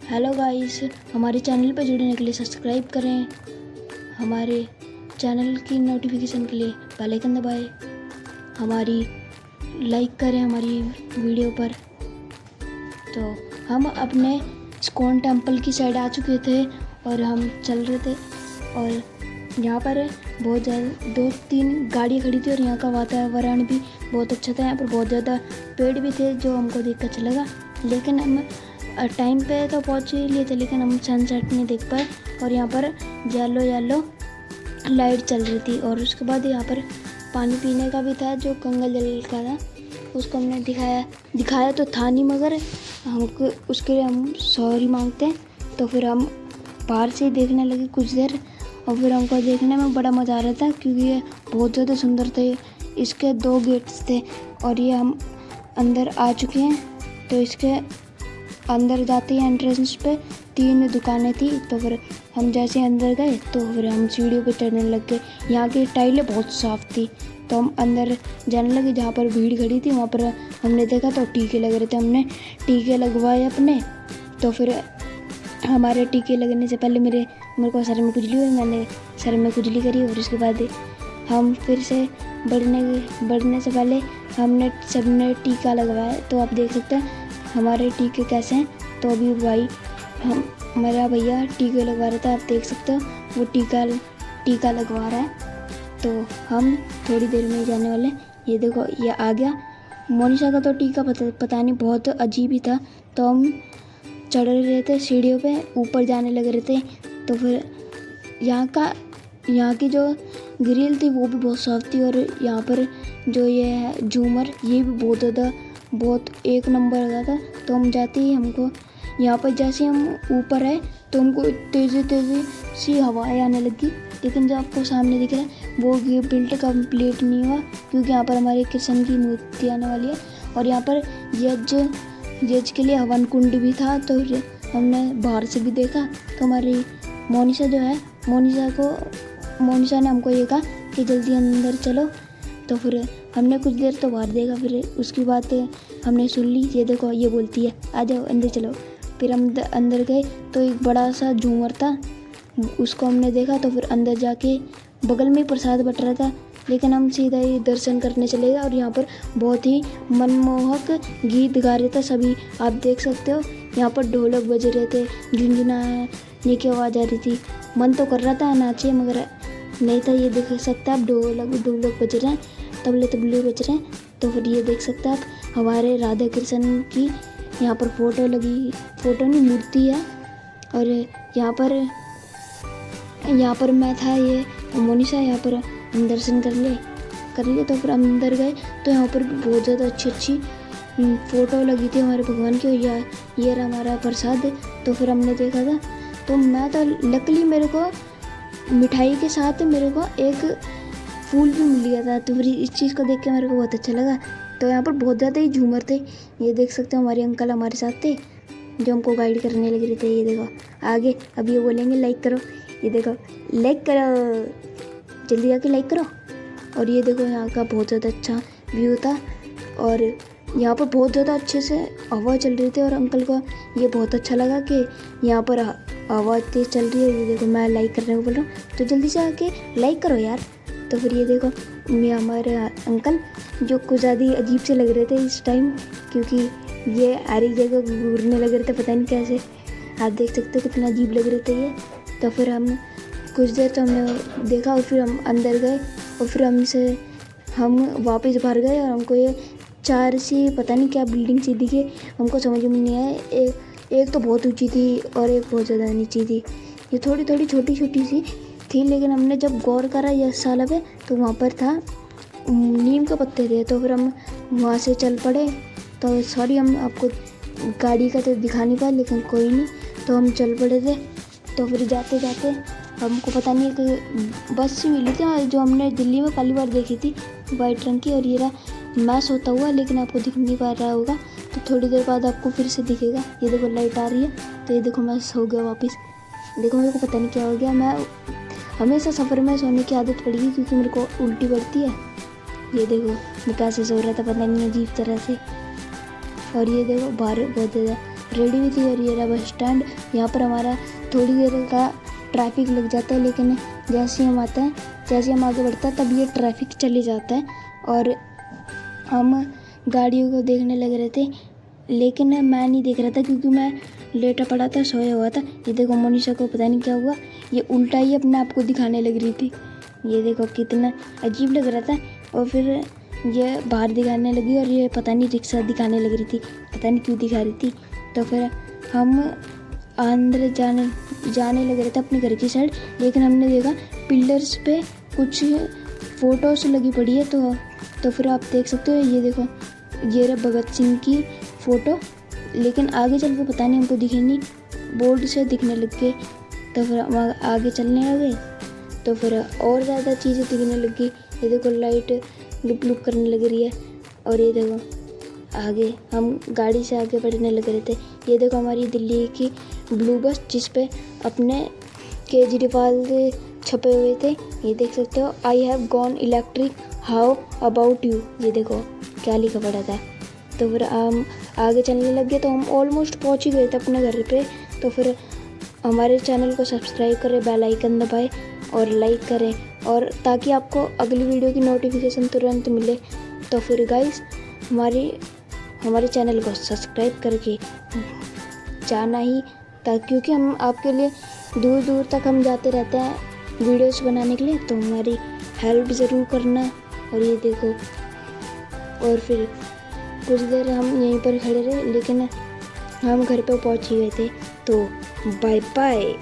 Hello guys, हमारे channel पर जुड़ने के लिए सब्सक्राइब करें। हमारे चैनल की नोटिफिकेशन के लिए बेल आइकन दबाएं। हमारी लाइक करें हमारी वीडियो पर। तो हम अपने इस्कॉन टेम्पल की साइड आ चुके थे और हम चल रहे थे और यहाँ पर बहुत ज़्यादा 2-3 गाड़ियाँ खड़ी थी और यहाँ का वातावरण भी बहुत अच्छा था। यहाँ पर बहुत ज़्यादा पेड़ भी थे जो हमको देख कर अच्छा लगा। लेकिन हम टाइम पे तो पहुँच ही लिए थे, लेकिन हम सनसेट नहीं देख पाए। और यहाँ पर येलो लाइट चल रही थी और उसके बाद यहाँ पर पानी पीने का भी था जो गंगा जल का था। उसको हमने दिखाया तो था नहीं, मगर हमको उसके लिए हम सॉरी मांगते हैं। तो फिर हम बाहर से ही देखने लगे कुछ देर और फिर हमको देखने में बड़ा मज़ा आ रहा था क्योंकि ये बहुत ज़्यादा सुंदर थे। इसके 2 गेट्स थे और ये हम अंदर आ चुके हैं। तो इसके अंदर जाते ही एंट्रेंस पे 3 दुकानें थी। तो फिर हम जैसे अंदर गए तो फिर हम सीढ़ियों पे चढ़ने लग गए। यहाँ की टाइलें बहुत साफ़ थी तो हम अंदर जाने लगे। जहाँ पर भीड़ खड़ी थी वहाँ पर हमने देखा तो टीके लग रहे थे। हमने टीके लगवाए अपने। तो फिर हमारे टीके लगने से पहले मेरे को सर में खुजली हुई। मैंने सर में खुजली करी और उसके बाद हम फिर से बढ़ने से पहले हमने सबने टीका लगवाया। तो आप देख सकते हैं हमारे टीके कैसे हैं। तो अभी मेरा भैया टीके लगवा रहा था, आप देख सकते हो वो टीका लगवा रहा है। तो हम थोड़ी देर में ही जाने वाले। ये देखो ये आ गया। मोनिशा का तो टीका पता नहीं बहुत अजीब ही था। तो हम चढ़ रहे थे सीढ़ियों पे, ऊपर जाने लग रहे थे। तो फिर यहाँ की जो ग्रिल थी वो भी बहुत साफ थी और यहाँ पर जो ये है झूमर ये भी बहुत 1 नंबर लगा था। तो हम जाते ही हमको यहाँ पर जैसे हम ऊपर आए तो हमको तेज़ी सी हवाएं आने लगी। लेकिन जो आपको सामने दिख रहा है वो ये बिल्ड कंप्लीट नहीं हुआ क्योंकि यहाँ पर हमारे कृष्ण की मूर्ति आने वाली है। और यहाँ पर यज्ञ के लिए हवन कुंड भी था। तो हमने बाहर से भी देखा। तो हमारी मोनिशा जो है मोनिशा ने हमको ये कहा कि जल्दी अंदर चलो। तो फिर हमने कुछ देर तो बाहर देखा, फिर उसकी बात हमने सुन ली। ये देखो ये बोलती है आ जाओ अंदर चलो। फिर हम अंदर गए तो एक बड़ा सा झूमर था, उसको हमने देखा। तो फिर अंदर जाके बगल में ही प्रसाद बट रहा था, लेकिन हम सीधा ही दर्शन करने चले गए। और यहाँ पर बहुत ही मनमोहक गीत गा रहे थे सभी, आप देख सकते हो। यहाँ पर ढोलक बज रहे थे, झुंझुनाने की आवाज़ आ रही थी। मन तो कर रहा था नाचे मगर नहीं था। ये देख सकते हैं आप ढोलक बज रहे हैं, तबले बज रहे हैं। तो फिर ये देख सकते हैं आप हमारे राधा कृष्ण की यहाँ पर फोटो नहीं मूर्ति है। और यहाँ पर मैं था, ये मोनिशा यहाँ पर हम दर्शन कर लिए। तो फिर हम अंदर गए तो यहाँ पर बहुत ज़्यादा अच्छी फ़ोटो लगी थी हमारे भगवान की। और ये रहा हमारा प्रसाद। तो फिर हमने देखा था तो मैं तो लकीली मेरे को मिठाई के साथ मेरे को एक फूल भी मिल गया था। तो फिर इस चीज़ को देख के मेरे को बहुत अच्छा लगा। तो यहाँ पर बहुत ज़्यादा ही झूमर थे। ये देख सकते हो हमारे अंकल हमारे साथ थे जो हमको गाइड करने लग रहे थे। ये देखो आगे अब ये बोलेंगे लाइक करो। ये देखो लाइक करो, जल्दी आके लाइक करो। और ये देखो यहाँ का बहुत ज़्यादा अच्छा व्यू था और यहाँ पर बहुत ज़्यादा अच्छे से हवा चल रही थी। और अंकल को ये बहुत अच्छा लगा कि यहाँ पर हवा तेज़ चल रही है। ये देखो मैं लाइक करने को बोल रहा हूँ तो जल्दी से आके लाइक करो यार। तो फिर ये देखो हमारे अंकल जो कुछ ज़्यादा अजीब से लग रहे थे इस टाइम, क्योंकि ये हर एक जगह घूरने लग रहे थे, पता नहीं कैसे। आप देख सकते हो कितना अजीब लग रहे थे ये। तो फिर हम कुछ देर तो हमने देखा और फिर हम अंदर गए और फिर हम वापस बाहर गए। और हमको ये 4 सी पता नहीं क्या बिल्डिंग सी दिखी, हमको समझ में नहीं आया। एक तो बहुत ऊंची थी और एक बहुत ज़्यादा नीची थी। ये थोड़ी छोटी सी थी, लेकिन हमने जब गौर करा ये साला पे तो वहाँ पर था नीम के पत्ते थे। तो फिर हम वहाँ से चल पड़े। तो सॉरी हम आपको गाड़ी का तो दिखा नहीं पाए, लेकिन कोई नहीं। तो हम चल पड़े थे। तो फिर जाते हमको पता नहीं कि बस मिली थी जो हमने दिल्ली में पहली बार देखी थी, वाइट रंग की। और ये रहा मैं सोता हुआ, लेकिन आपको दिख नहीं पा रहा होगा। तो थोड़ी देर बाद आपको फिर से दिखेगा। ये देखो लाइट आ रही है। तो ये देखो मैं सो गया वापस। देखो मेरे को पता नहीं क्या हो गया, मैं हमेशा सफ़र में सोने की आदत पड़ गई क्योंकि मेरे को उल्टी पड़ती है। ये देखो मैं कैसे सो रहा था पता नहीं अजीब तरह से। और ये देखो बाहर बहुत ज़्यादा रेडी हुई थी और ये रहा बस स्टैंड। यहाँ पर हमारा थोड़ी देर का ट्रैफिक लग जाता है, लेकिन जैसे ही हम आते हैं, जैसे हम आगे बढ़ते हैं तब ये ट्रैफिक चले जाता है और हम गाड़ियों को देखने लग रहे थे। लेकिन मैं नहीं देख रहा था क्योंकि मैं लेटा पड़ा था, सोया हुआ था। ये देखो मोनिशा को पता नहीं क्या हुआ, ये उल्टा ही अपने आप को दिखाने लग रही थी। ये देखो कितना अजीब लग रहा था। और फिर ये बाहर दिखाने लगी और ये पता नहीं रिक्शा दिखाने लग रही थी, पता नहीं क्यों दिखा रही थी। तो फिर हम अंदर जाने लग रहे थे अपने घर की साइड, लेकिन हमने देखा पिलर्स पे कुछ फ़ोटोज़ लगी पड़ी है। तो फिर आप देख सकते हो, ये देखो ये रहा भगत सिंह की फ़ोटो, लेकिन आगे चल के पता नहीं हमको दिखे नहीं, बोर्ड से दिखने लग गए। तो फिर हम आगे चलने लगे तो फिर और ज़्यादा चीज़ें दिखने लग गई। ये देखो लाइट लुक लुक करने लग रही है। और ये देखो आगे हम गाड़ी से आगे बढ़ने लग रहे थे। ये देखो हमारी दिल्ली की ब्लू बस जिस पे अपने केजरीवाल छपे हुए थे। ये देख सकते हो, I have gone electric, how about you. ये देखो क्या लिखा पड़ा था। तो फिर हम आगे चलने लग गए तो हम ऑलमोस्ट पहुंच ही गए थे अपने घर पे। तो फिर हमारे चैनल को सब्सक्राइब करें, बेल आइकन दबाएं और लाइक करें, और ताकि आपको अगली वीडियो की नोटिफिकेशन तुरंत मिले। तो फिर गाइस हमारे चैनल को सब्सक्राइब करके जाना ही, क्योंकि हम आपके लिए दूर दूर तक हम जाते रहते हैं वीडियोस बनाने के लिए, तो हमारी हेल्प ज़रूर करना। और ये देखो, और फिर कुछ देर हम यहीं पर खड़े रहे, लेकिन हम घर पे पहुंच ही गए थे। तो बाय बाय।